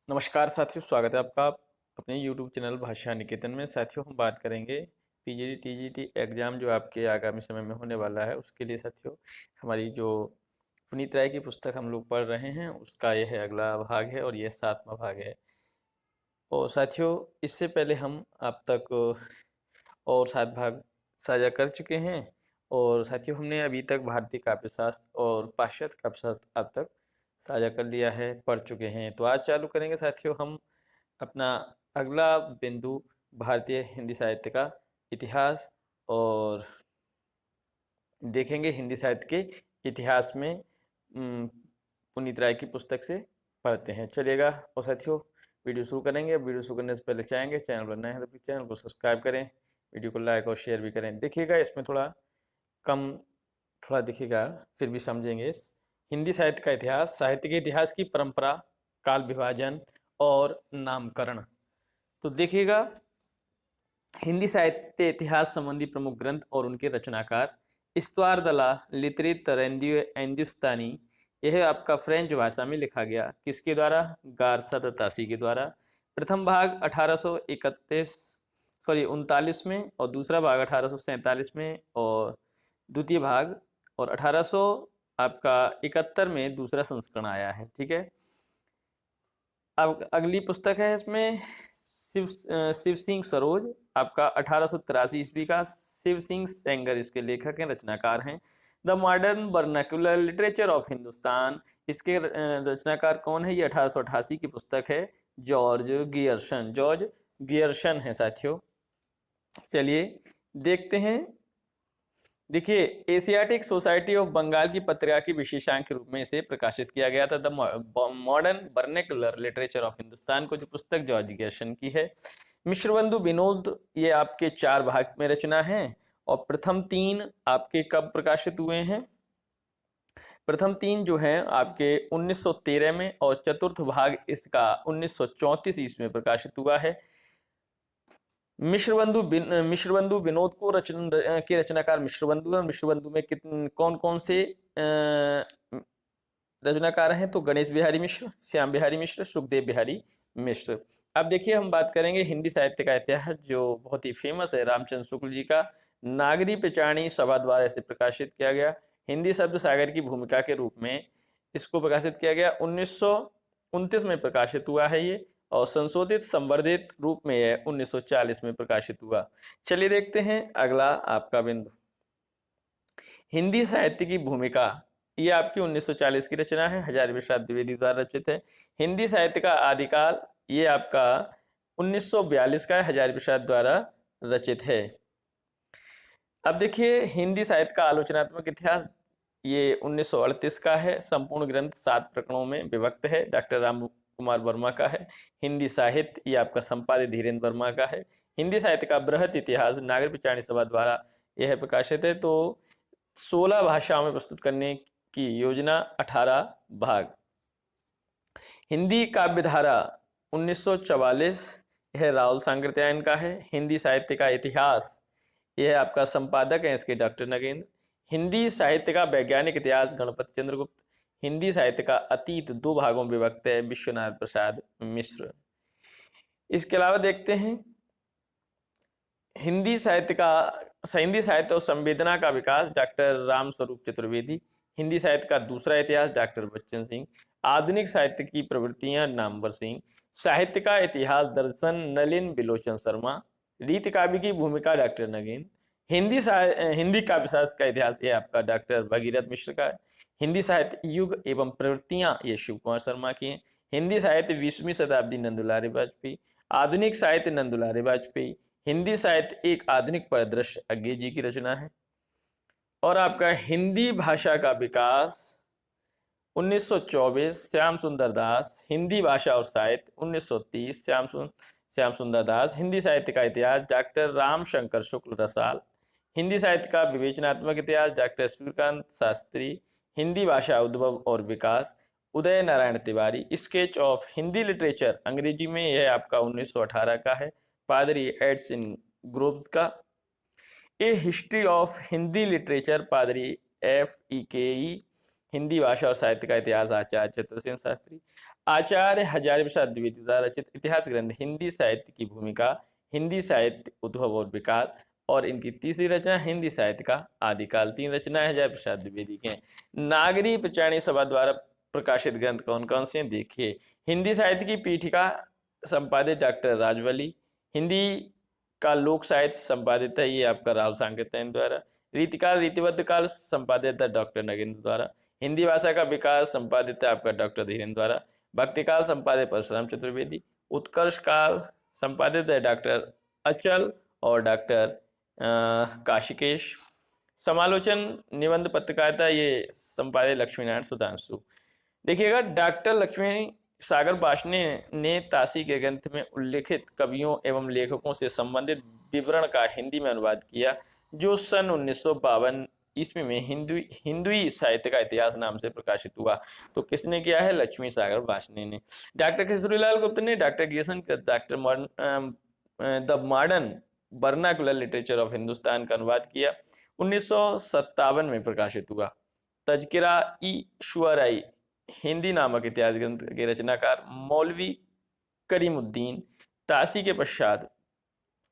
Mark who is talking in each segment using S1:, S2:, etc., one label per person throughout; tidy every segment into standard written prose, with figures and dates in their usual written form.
S1: नमस्कार साथियों, स्वागत है आपका अपने YouTube चैनल भाषा निकेतन में। साथियों, हम बात करेंगे पीजीटी टीजीटी एग्ज़ाम जो आपके आगामी समय में होने वाला है उसके लिए। साथियों, हमारी जो पुनीत राय की पुस्तक हम लोग पढ़ रहे हैं उसका यह अगला भाग है और यह 7वां भाग है। और साथियों, इससे पहले हम आप तक और 7 भाग साझा कर चुके हैं। और साथियों, हमने अभी तक भारतीय काव्यशास्त्र और पाश्चात्य काव्यशास्त्र अब तक साझा कर लिया है, पढ़ चुके हैं। तो आज चालू करेंगे साथियों हम अपना अगला बिंदु, भारतीय हिंदी साहित्य का इतिहास। और देखेंगे हिंदी साहित्य के इतिहास में पुनीत राय की पुस्तक से पढ़ते हैं, चलिएगा। और साथियों, वीडियो शुरू करेंगे। वीडियो शुरू करने से पहले चाहेंगे चैनल पर नए हैं तो चैनल को सब्सक्राइब करें, वीडियो को लाइक और शेयर भी करें। देखिएगा इसमें थोड़ा कम थोड़ा दिखेगा, फिर भी समझेंगे। हिंदी साहित्य का इतिहास, साहित्य के इतिहास की परंपरा, काल विभाजन और नामकरण। तो देखिएगा, हिंदी साहित्य इतिहास संबंधी प्रमुख ग्रंथ और उनके रचनाकार। इस्तवारदला लितरित हिंदुस्तानी, यह आपका फ्रेंच भाषा में लिखा गया। किसके द्वारा? गारसत तासी के द्वारा। प्रथम भाग 1839 में और दूसरा भाग 1847 में और द्वितीय भाग और 1871 में दूसरा संस्करण आया है। ठीक है। अब अगली पुस्तक है इसमें शिव सिंह सरोज, आपका 1883 ईस्वी का। शिव सिंह सेंगर इसके लेखक हैं, रचनाकार हैं। The modern vernacular literature of Hindustan, इसके रचनाकार कौन है? ये 1888 की पुस्तक है। जॉर्ज गियर्सन है साथियों। चलिए देखते हैं। देखिए, एशियाटिक सोसाइटी ऑफ बंगाल की पत्रिका की विशेषांक के रूप में इसे प्रकाशित किया गया था। The modern vernacular literature of Hindustan को जो पुस्तक जॉर्ज गियर्सन की है। मिश्रबंधु विनोद, ये आपके 4 भाग में रचना है। और प्रथम 3 आपके कब प्रकाशित हुए हैं? प्रथम 3 जो हैं आपके 1913 में और चतुर्थ भाग इसका 1934 ईस्वी में प्रकाशित हुआ है। मिश्रबंधु विनोद को के रचनाकार मिश्रबंधु है। मिश्रबंधु में कौन कौन से रचनाकार हैं? तो गणेश बिहारी मिश्र, श्याम बिहारी मिश्र, सुखदेव बिहारी मिश्र। अब देखिए, हम बात करेंगे हिंदी साहित्य का इतिहास जो बहुत ही फेमस है, रामचंद्र शुक्ल जी का। नागरी पिचाणी सभा द्वारा इसे प्रकाशित किया गया। हिंदी शब्द सागर की भूमिका के रूप में इसको प्रकाशित किया गया। 1929 में प्रकाशित हुआ है ये। और संशोधित संवर्धित रूप में यह 1940 में प्रकाशित हुआ। चलिए देखते हैं अगला आपका बिंदु, हिंदी साहित्य की भूमिका। ये आपकी 1940 की रचना है, हजारी प्रसाद द्विवेदी द्वारा रचित है। हिंदी साहित्य का आदिकाल, ये आपका 1942 का हजारी प्रसाद द्वारा रचित है। अब देखिए, हिंदी साहित्य का आलोचनात्मक इतिहास, ये 1938 का है। संपूर्ण ग्रंथ 7 प्रकरणों में विभक्त है, डॉक्टर राम कुमार वर्मा का है। हिंदी साहित्य, ये आपका संपादित धीरेन्द्र वर्मा का है। हिंदी साहित्य का बृहत इतिहास नागरी पिचाणी सभा द्वारा यह प्रकाशित है। तो 16 भाषाओं में प्रस्तुत करने की योजना, 18 भाग। हिंदी काव्यधारा 1944, यह राहुल सांकृत्यायन का है। हिंदी साहित्य का इतिहास, यह आपका संपादक है इसके डॉक्टर नगेंद्र। हिंदी साहित्य का वैज्ञानिक इतिहास, गणपति चंद्रगुप्त। हिंदी साहित्य का अतीत 2 भागों में विभक्त है, विश्वनाथ प्रसाद मिश्र। इसके अलावा देखते हैं हिंदी साहित्य और संवेदना का विकास, डॉक्टर राम स्वरूप चतुर्वेदी। हिंदी साहित्य का दूसरा इतिहास, डॉक्टर बच्चन सिंह। आधुनिक साहित्य की प्रवृत्तियां, नामवर सिंह। साहित्य का इतिहास दर्शन, नलिन बिलोचन शर्मा। रीति काव्य की भूमिका, डॉक्टर नगेंद्र। हिंदी काव्यशास्त्र का इतिहास, ये आपका डॉक्टर भगीरथ मिश्र का है। हिंदी साहित्य युग एवं प्रवृत्तियां, ये शिव कुमार शर्मा की हैं। हिंदी साहित्य 20वीं शताब्दी, नंदुलारे वाजपेयी। आधुनिक साहित्य, नंदुलारे वाजपेयी। हिंदी साहित्य एक आधुनिक परिदृश्य, अज्ञे जी की रचना है। और आपका हिंदी भाषा का विकास 1924, श्याम सुंदर दास। हिंदी भाषा और साहित्य 1930, श्याम सुंदर दास। हिंदी साहित्य का इतिहास, डॉक्टर राम शंकर शुक्ल रसाल। हिंदी साहित्य का विवेचनात्मक इतिहास, डॉक्टर सूर्यकांत शास्त्री। हिंदी भाषा उद्भव और विकास, Uday Narayan Tiwari. Sketch of Hindi literature, अंग्रेजी में यह आपका 1918 का है, पादरी एडसन ग्रोव्स का। ए हिस्ट्री ऑफ हिंदी लिटरेचर, पादरी FEKE। हिंदी भाषा और साहित्य का इतिहास आचार्य चतुर्सेन शास्त्री। आचार्य हजारी प्रसाद द्विवेदी द्वारा रचित इतिहास ग्रंथ हिंदी साहित्य की भूमिका, हिंदी साहित्य उद्भव और विकास, और इनकी तीसरी रचना हिंदी साहित्य का आदिकाल। 3 रचनाएं हजारी प्रसाद द्विवेदी के। नागरी पंचाणी सभा द्वारा प्रकाशित ग्रंथ कौन कौन से देखिए। हिंदी साहित्य की पीठिका संपादित डॉक्टर राजवली। हिंदी का लोक साहित्य संपादित है ये आपका राव सांकेतिक द्वारा। रीतिकाल रीतिबद्ध काल संपादित है डॉक्टर नगेंद्र द्वारा। हिंदी भाषा का विकास संपादित है आपका डॉक्टर धीरेन्द्र द्वारा। भक्ति काल संपादित परशुराम चतुर्वेदी। उत्कर्ष काल संपादित है डॉक्टर अचल और डॉक्टर काशिकेश। समालोचन निबंध पत्रकारिता ये संपादित लक्ष्मी नारायण सुधांशु। देखिएगा, डॉक्टर लक्ष्मी सागर वार्ष्णेय ने ताशी के ग्रंथ में उल्लेखित कवियों एवं लेखकों से संबंधित विवरण का हिंदी में अनुवाद किया, जो सन 1952 ईस्वी में हिंदुई साहित्य का इतिहास नाम से प्रकाशित हुआ। तो किसने किया है? लक्ष्मी सागर वार्ष्णेय ने। डॉक्टर किशोरीलाल गुप्त ने डॉक्टर गियर्सन का the modern vernacular literature of Hindustan का अनुवाद किया, 1957 में प्रकाशित हुआ। तज़किरा ई शुअराई हिंदी नामक इतिहास ग्रंथ के रचनाकार मौलवी करीमुद्दीन। ताशी के पश्चात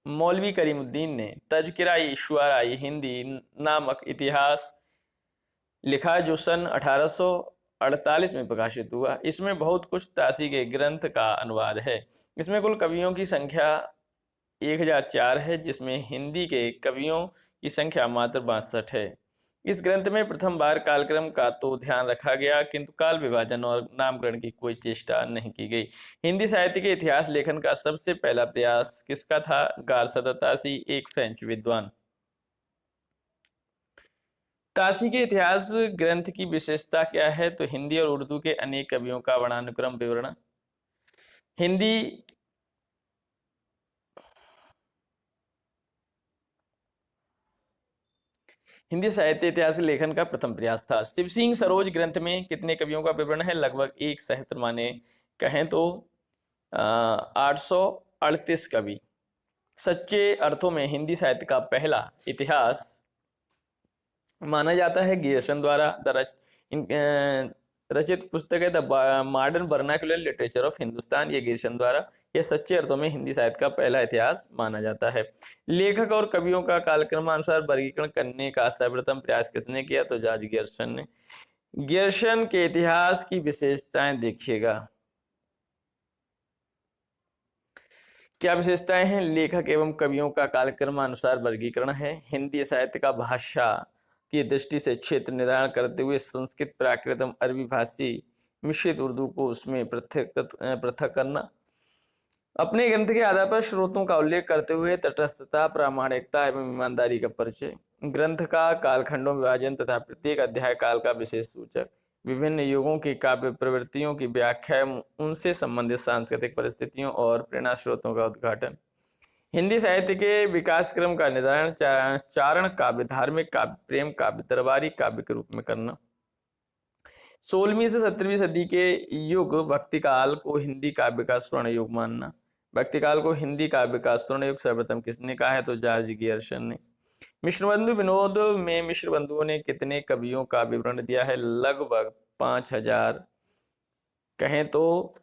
S1: मौलवी करीमुद्दीन ने तज़किरा ई शुअराई हिंदी नामक इतिहास लिखा, जो सन 1848 में प्रकाशित हुआ। इसमें बहुत कुछ ताशी के ग्रंथ का अनुवाद है। इसमें कुल कवियों की संख्या 1004 है, जिसमें हिंदी के कवियों की संख्या मात्र 62 है। इस ग्रंथ में प्रथम बार कालक्रम का तो ध्यान रखा गया, किंतु काल विभाजन और नामकरण की कोई चेष्टा नहीं की गई। हिंदी साहित्य के इतिहास लेखन का सबसे पहला प्रयास किसका था? गारसदा ताशी, एक फ्रेंच विद्वान। ताशी के इतिहास ग्रंथ की विशेषता क्या है? तो हिंदी और उर्दू के अनेक कवियों का वर्णानुक्रम विवरण। हिंदी साहित्य इतिहास लेखन का प्रथम प्रयास था। शिव सिंह सरोज ग्रंथ में कितने कवियों का विवरण है? लगभग एक सहस्त्र, माने कहें तो 838 कवि। सच्चे अर्थों में हिंदी साहित्य का पहला इतिहास माना जाता है गियर्सन द्वारा रचित पुस्तक है the modern vernacular literature of Hindustan, ये गियर्सन द्वारा। ये सच्चे अर्थों में हिंदी साहित्य का पहला इतिहास माना जाता है। लेखक और कवियों का कालक्रमानुसार वर्गीकरण करने का सर्वप्रथम प्रयास किसने किया? तो जॉर्ज गियर्सन ने। गियर्सन के इतिहास की विशेषताएं देखिएगा, क्या विशेषताएं हैं? लेखक एवं कवियों का कालक्रमानुसार वर्गीकरण है। हिंदी साहित्य का भाषा की दृष्टि से क्षेत्र निर्धारण करते हुए संस्कृत, प्राकृत एवं अरबी भाषी मिश्रित उर्दू को उसमें पृथक करना। अपने ग्रंथ के आधार पर स्रोतों का उल्लेख करते हुए तटस्थता, प्रामाणिकता एवं ईमानदारी का परिचय। ग्रंथ का कालखंडों विभाजन तथा प्रत्येक अध्याय काल का विशेष सूचक। विभिन्न युगों की काव्य प्रवृत्तियों की व्याख्या, उनसे संबंधित सांस्कृतिक परिस्थितियों और प्रेरणा स्रोतों का उद्घाटन। हिंदी साहित्य के विकास क्रम का निर्धारण चारण काव्य, धार्मिक काव्य, प्रेम काव्य, दरबारी काव्य के रूप में करना। 16वीं से 17वीं सदी के युग भक्ति काल को हिंदी काव्य का स्वर्ण युग मानना। भक्ति काल को हिंदी काव्य का स्वर्ण युग सर्वप्रथम किसने कहा है? तो जॉर्ज गियर्सन ने। मिश्र बंधु विनोद में मिश्र बंधुओं ने कितने कवियों का विवरण दिया है? लगभग 5000, कहें तो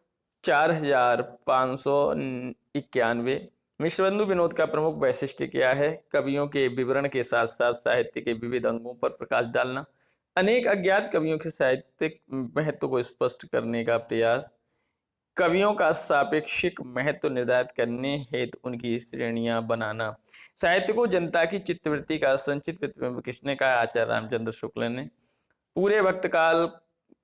S1: 4591। मिश्रबंधु विनोद का प्रमुख वैशिष्ट्य क्या है? कवियों के विवरण के साथ साथ साहित्य के विविध अंगों पर प्रकाश डालना, अनेक अज्ञात कवियों के साहित्यिक महत्व को स्पष्ट करने का प्रयास, कवियों का सापेक्षिक महत्व निर्धारित करने हेतु उनकी श्रेणियां बनाना। साहित्य को जनता की चित्तवृत्ति का संचित प्रतिबिंब किसने कहा? आचार्य रामचंद्र शुक्ल ने। पूरे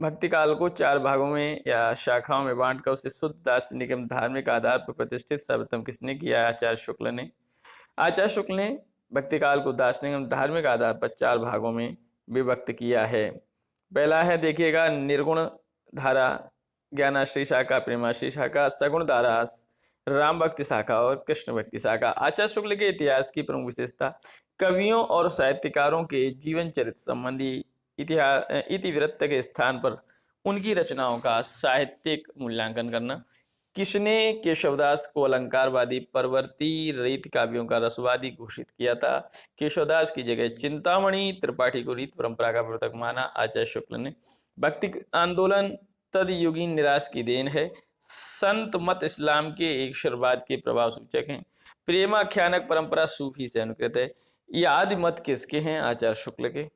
S1: भक्ति काल को 4 भागों में या शाखाओं में बांटकर उसे शुद्ध दार्शनिक एवं धार्मिक आधार पर प्रतिष्ठित सर्वप्रथम किसने किया? आचार्य शुक्ल ने। आचार्य शुक्ल ने भक्ति काल को दार्शनिक एवं धार्मिक आधार पर 4 भागों में विभक्त किया है। पहला है, देखिएगा, निर्गुण धारा, ज्ञानाश्री शाखा, प्रेमाश्री शाखा, सगुण धारा, राम भक्ति शाखा और कृष्ण भक्ति शाखा। आचार्य शुक्ल के इतिहास की प्रमुख विशेषता, कवियों और साहित्यकारों के जीवन चरित्र संबंधी इतिवृत्त के स्थान पर उनकी रचनाओं का साहित्यिक मूल्यांकन करना। किसने केशवदास को अलंकारवादी, परवर्ती रीत काव्यों का रसवादी घोषित किया था? केशवदास की जगह चिंतामणि त्रिपाठी को रीत परंपरा का प्रवर्तक माना, आचार्य शुक्ल ने। भक्ति आंदोलन तदयुगीन निराश की देन है। संत मत इस्लाम के ईश्वरवाद के प्रभाव सूचक हैं। प्रेमाख्यानक परंपरा सूफी से अनुकृत है। ये आदि मत किसके हैं? आचार्य शुक्ल के।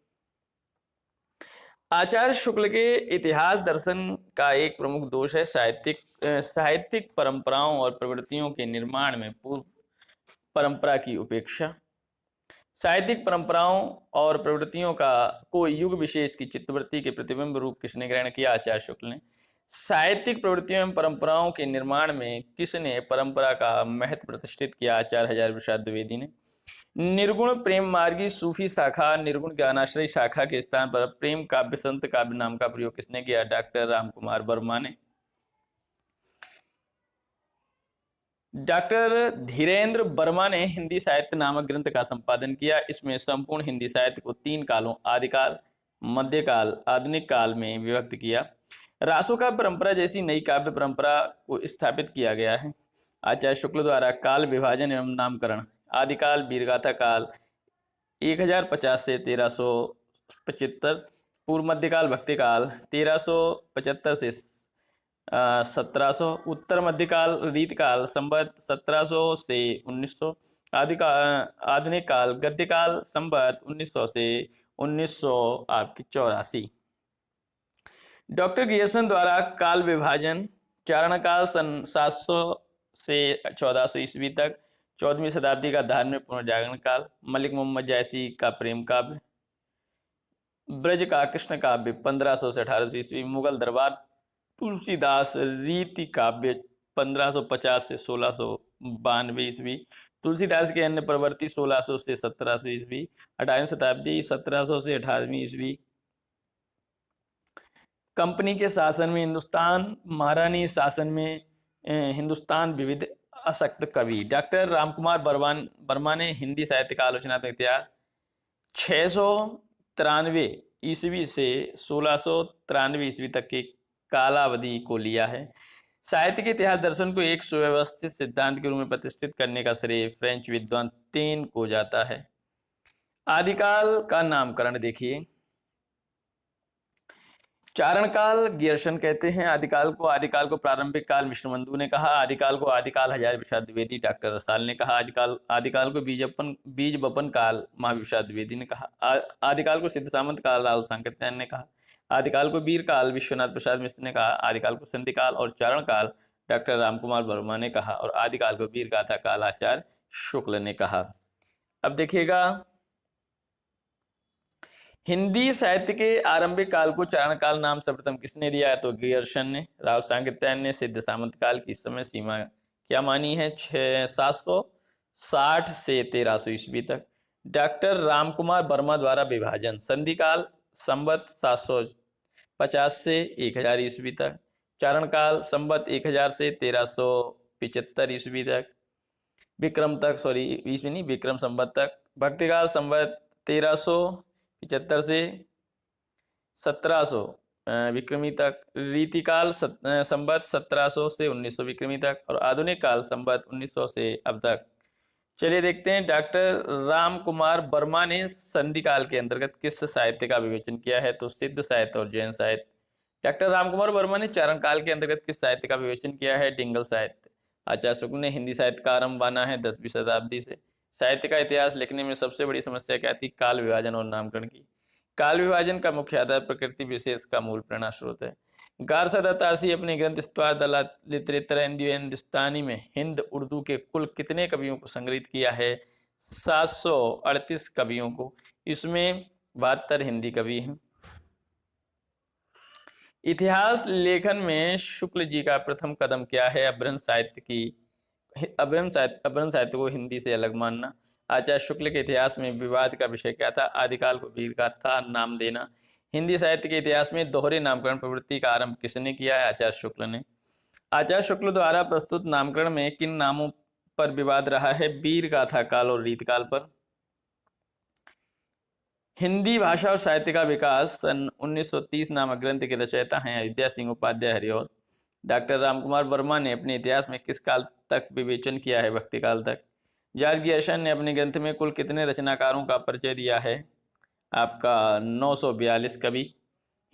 S1: आचार्य शुक्ल के इतिहास दर्शन का एक प्रमुख दोष है साहित्यिक परंपराओं और प्रवृत्तियों के निर्माण में पूर्व परंपरा की उपेक्षा। साहित्यिक परंपराओं और प्रवृत्तियों को युग विशेष की चित्तवृत्ति के प्रतिबिंब रूप किसने ग्रहण किया? आचार्य शुक्ल ने। साहित्यिक प्रवृत्तियों एवं परंपराओं के निर्माण में किसने परंपरा का महत्व प्रतिष्ठित किया? आचार्य हजारी प्रसाद द्विवेदी ने। निर्गुण प्रेम मार्गी सूफी शाखा निर्गुण ज्ञानाश्रय शाखा के स्थान पर प्रेम काव्य संत काव्य नाम का प्रयोग किसने किया? डॉक्टर रामकुमार वर्मा ने। डॉक्टर धीरेन्द्र वर्मा ने हिंदी साहित्य नामक ग्रंथ का संपादन किया। इसमें संपूर्ण हिंदी साहित्य को 3 कालों आदिकाल, मध्यकाल, आधुनिक काल में विभक्त किया। रासो काव्य परंपरा जैसी नई काव्य परंपरा को स्थापित किया गया है। आचार्य शुक्ल द्वारा काल विभाजन एवं नामकरण। आदिकाल वीरगाथा काल 1050 से 1375, पूर्व मध्यकाल भक्ति काल 1375 से 1700, उत्तर मध्यकाल रीतकाल संवत 1700 से 1900, आधुनिक काल गद्यकाल संवत 1900 से 1984। डॉक्टर गियर्सन द्वारा काल विभाजन। चारण काल सन 700 से 1400 ईस्वी तक, 14वीं शताब्दी का धार्मिक पुनर्जागरण काल। मलिक मोहम्मद जायसी का प्रेम काव्य। ब्रज का कृष्ण काव्य 1500 से 1800 ईस्वी। मुगल दरबार तुलसीदास रीति काव्य 1550 से 1692 ईस्वी। तुलसीदास के अन्य प्रवर्ती 1600 से 1700 ईस्वी। 18वीं शताब्दी 1700 से 18वीं ईस्वी। कंपनी के शासन में हिंदुस्तान, महारानी शासन में हिंदुस्तान, विविध आसक्त कवि। डॉक्टर रामकुमार वर्मा ने हिंदी साहित्य का आलोचनात्मक इतिहास 693 ईस्वी से 1693 ईस्वी तक की कालावधि को लिया है। साहित्य के इतिहास दर्शन को एक सुव्यवस्थित सिद्धांत के रूप में प्रतिष्ठित करने का श्रेय फ्रेंच विद्वान तेन को जाता है। आदिकाल का नामकरण देखिए। चारण काल गियर्सन कहते हैं आदिकाल को प्रारंभिक काल मिश्रबंधु ने कहा। आदिकाल को आदिकाल हजारी प्रसाद द्विवेदी, डॉक्टर रसाल ने कहा। आदिकाल को बीज बपन काल महावीर प्रसाद द्विवेदी ने कहा। आदिकाल को सिद्ध सामंत काल राहुल सांकृत्यायन ने कहा। आदिकाल को वीर काल विश्वनाथ प्रसाद मिश्र ने कहा। आदिकाल को संधि काल और चारण काल डॉक्टर रामकुमार वर्मा ने कहा। और आदिकाल को वीर गाथा काल आचार्य शुक्ल ने कहा। अब देखिएगा, हिंदी साहित्य के आरंभिक काल को चारण काल नाम सर्वप्रथम किसने दिया है? तो गियर्सन ने। राव सांकृत्यायन ने सिद्ध सामंत काल की समय सीमा क्या मानी है? 760 से 1300 ईस्वी तक। डॉक्टर रामकुमार वर्मा द्वारा विभाजन। संधि काल संवत 750 से 1000 ईस्वी तक। चारण काल संवत 1000 से 1375 ईस्वी तक, विक्रम संवत तक। भक्तिकाल संवत 1375 से 1700 विक्रमी तक। रीतिकाल संवत 1700 से 1900 विक्रमी तक। और आधुनिक काल संवत 1900 से अब तक। चलिए देखते हैं डॉक्टर रामकुमार वर्मा ने संधि काल के अंतर्गत किस साहित्य का विवेचन किया है? तो सिद्ध साहित्य और जैन साहित्य। डॉक्टर रामकुमार वर्मा ने चारण काल के अंतर्गत किस साहित्य का विवेचन किया है? डिंगल साहित्य। आचार्य शुक्ल ने हिंदी साहित्य का आरंभ माना है 10वीं शताब्दी से। साहित्य का इतिहास लिखने में सबसे बड़ी समस्या क्या थी? काल विभाजन और नामकरण की। काल विभाजन का मुख्य आधार प्रकृति विशेष का मूल प्रेरणा स्रोत है। गारसा तासी अपने ग्रंथ स्वाद लिटरेचर हिंदुस्तानी में हिंद उर्दू के कुल कितने कवियों को संग्रहित किया है? 738 कवियों को। इसमें 72 हिंदी कवि हैं। इतिहास लेखन में शुक्ल जी का प्रथम कदम क्या है? अभ्रंश साहित्य को हिंदी से अलग मानना। आचार्य शुक्ल के इतिहास में विवाद का विषय क्या था? आदिकाल को वीरगाथा नाम देना। हिंदी साहित्य के इतिहास में दोहरे नामकरण प्रवृत्ति का आरंभ किसने किया है? आचार्य शुक्ल ने। आचार्य शुक्ल द्वारा प्रस्तुत नामकरण में किन नामों पर विवाद रहा है? वीरगाथा काल और रीतकाल पर। हिंदी भाषा और साहित्य का विकास सन 1930 नामक ग्रंथ के रचयिता हैं अयोध्या सिंह उपाध्याय हरिऔध। डॉक्टर रामकुमार वर्मा ने अपने इतिहास में किस काल तक विवेचन किया है? भक्ति काल तक। जॉर्ज गियर्सन ने अपने ग्रंथ में कुल कितने रचनाकारों का परिचय दिया है? आपका 942 कवि।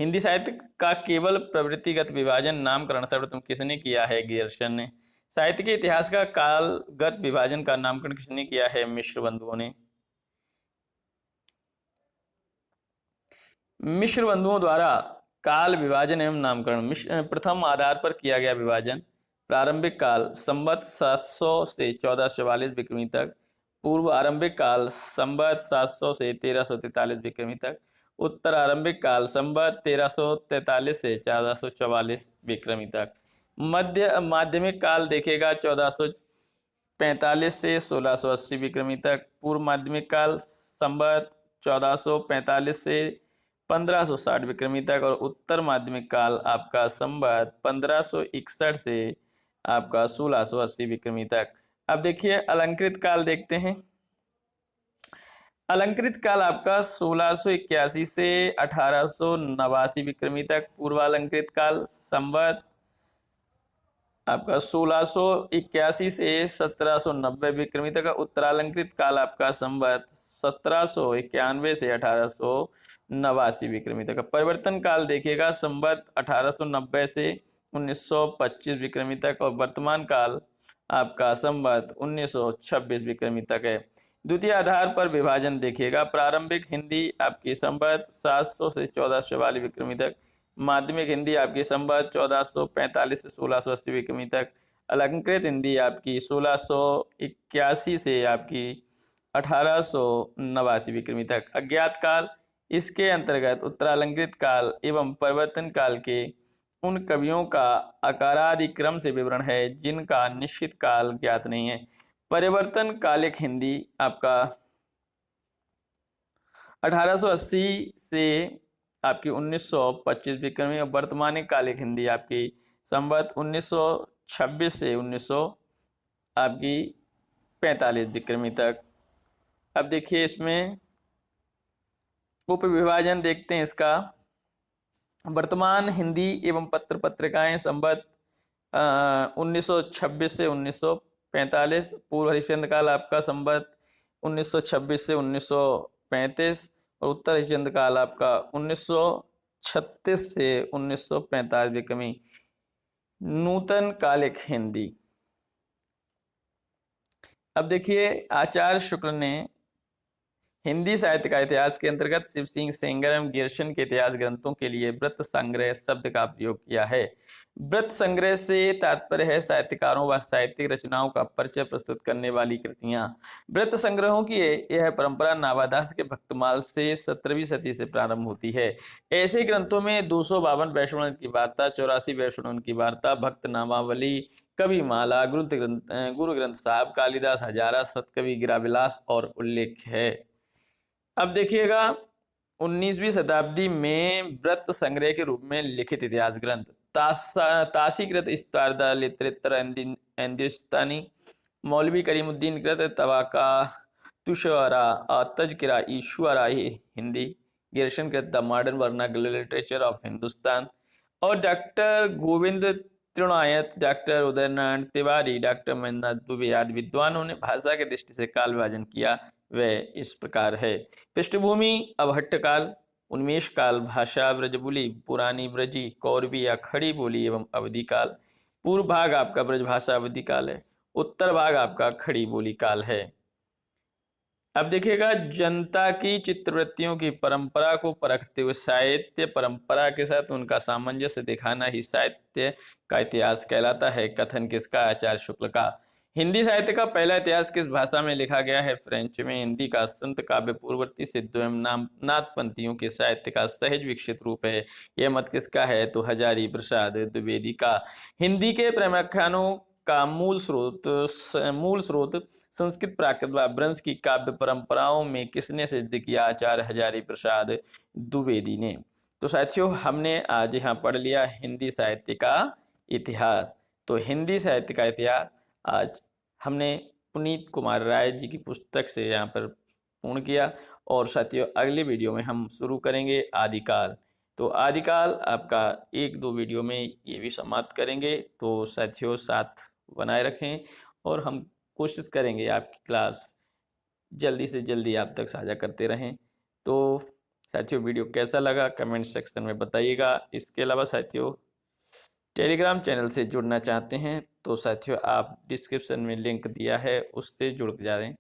S1: हिंदी साहित्य का केवल प्रवृत्तिगत विभाजन नामकरण सर्वप्रथम किसने किया है? गियर्सन ने। साहित्य के इतिहास का कालगत विभाजन का नामकरण किसने किया है? मिश्र बंधुओं ने। मिश्र बंधुओं द्वारा काल विभाजन एवं नामकरण प्रथम आधार पर किया गया विभाजन। प्रारंभिक काल संवत 700 से 1444 विक्रमी तक। पूर्व आरंभिक काल संवत 700 से 1343 विक्रमी तक। उत्तर आरंभिक काल संवत 1343 से 1444 विक्रमी तक। मध्य माध्यमिक काल देखेगा 1445 से 1680 विक्रमी तक। पूर्व माध्यमिक काल संवत 1445 से 1560 विक्रमी तक। और उत्तर माध्यमिक काल आपका संवत 1561 से आपका 1680 विक्रमी तक। अब देखिए अलंकृत काल देखते हैं। अलंकृत काल आपका 1681 से 1889 विक्रमी तक। पूर्वालंकृत काल संवत आपका 1681 से 1790 विक्रमी तक। उत्तरालंकृत काल आपका संवत 1791 से 1889 विक्रमी तक। परिवर्तन काल देखिएगा संवत 1890 से 1925 विक्रमी तक। और वर्तमान काल आपका संवत 1926 विक्रमी तक है। द्वितीय आधार पर विभाजन देखिएगा। प्रारंभिक हिंदी आपकी संवत 700 से 1444 विक्रमी तक। माध्यमिक हिंदी आपकी संवत 1445 से 1680 विक्रमी तक। अलंकृत हिंदी आपकी 1681 से आपकी 1889 विक्रमी तक। अज्ञात काल इसके अंतर्गत उत्तरालंकृत काल एवं परिवर्तन काल के उन कवियों का आकारादिक्रम से विवरण है जिनका निश्चित काल ज्ञात नहीं है। परिवर्तन कालिक हिंदी आपका 1880 से आपकी 1925 विक्रमी। और वर्तमान कालिक हिंदी आपकी संवत 1926 से 1900 आपकी 45 विक्रमी तक। अब देखिए इसमें उप विभाजन देखते हैं इसका। वर्तमान हिंदी एवं पत्र पत्रिकाएं संवत 1926 से 1945। पूर्व हरिश्चंद्र काल आपका संवत 1926 से 1935। और उत्तर हरिश्चंद्र काल आपका 1936 से 1945 विक्रमी। नूतन कालिक हिंदी। अब देखिए आचार्य शुक्ल ने हिंदी साहित्य का इतिहास के अंतर्गत शिव सिंह सेंगर एवं गियर्सन के इतिहास ग्रंथों के लिए वृत्त संग्रह शब्द का प्रयोग किया है। वृत्त संग्रह से तात्पर्य है साहित्यकारों व साहित्यिक रचनाओं का परिचय प्रस्तुत करने वाली कृतियां। वृत्त संग्रहों की यह परंपरा नावादास के भक्तमाल से 17वीं सदी से प्रारंभ होती है। ऐसे ग्रंथों में 252 वैष्णव की वार्ता, 84 वैष्णव की वार्ता, भक्त नामावली, कवि माला, गुरु ग्रंथ साहब, कालिदास हजारा, सतकवि गिराविलास और उल्लेख है। अब देखिएगा 19वीं शताब्दी में वृत्त संग्रह के रूप में लिखित इतिहास ग्रंथ तासीकृत इस्तारदा लितरेतर हिंदुस्तानी, मौलवी करीमुद्दीन कृत तवाका तुशरा तजकिरा ईश्वरा हिंदी, गियर्सन कृत the modern vernacular literature of Hindustan. और doctor Govind Trinayat, doctor Udaynarayan Tiwari, doctor Mahendra Dubey आदि विद्वानों ने भाषा के दृष्टि से काल विभाजन किया। वह इस प्रकार है। पृष्ठभूमि अवहट्ट काल, उन्मेष काल, भाषा ब्रजबुली, पुरानी ब्रजी, कौरवी या खड़ी बोली एवं अवधि काल। पूर्व भाग आपका ब्रजभाषा अवधि काल है। उत्तर भाग आपका खड़ी बोली काल है। अब देखिएगा जनता की चित्रवृत्तियों की परंपरा को परखते हुए साहित्य परंपरा के साथ उनका सामंजस्य दिखाना ही साहित्य का इतिहास कहलाता है। कथन किसका? आचार्य शुक्ल का। हिंदी साहित्य का पहला इतिहास किस भाषा में लिखा गया है? फ्रेंच में। हिंदी का संत काव्य पूर्ववर्ती सिद्धों एवं नाथपंथियों के साहित्य का सहज विकसित रूप है। यह मत किसका है? तो हजारी प्रसाद द्विवेदी का। हिंदी के प्रेमाख्यानों का मूल स्रोत संस्कृत प्राकृत व अपभ्रंश की काव्य परंपराओं में किसने सिद्ध किया? आचार्य हजारी प्रसाद द्विवेदी ने। तो साथियों हमने आज यहाँ पढ़ लिया हिंदी साहित्य का इतिहास। तो हिंदी साहित्य का इतिहास आज हमने पुनीत कुमार राय जी की पुस्तक से यहाँ पर पूर्ण किया। और साथियों अगले वीडियो में हम शुरू करेंगे आदिकाल। तो आदिकाल आपका 1-2 वीडियो में ये भी समाप्त करेंगे। तो साथियों साथ बनाए रखें और हम कोशिश करेंगे आपकी क्लास जल्दी से जल्दी आप तक साझा करते रहें। तो साथियों वीडियो कैसा लगा कमेंट सेक्शन में बताइएगा। इसके अलावा साथियों टेलीग्राम चैनल से जुड़ना चाहते हैं तो साथियों आप डिस्क्रिप्शन में लिंक दिया है उससे जुड़ जाएं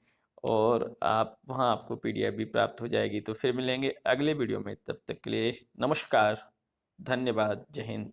S1: और आप वहां आपको पीडीएफ भी प्राप्त हो जाएगी। तो फिर मिलेंगे अगले वीडियो में, तब तक के लिए नमस्कार, धन्यवाद, जय हिंद।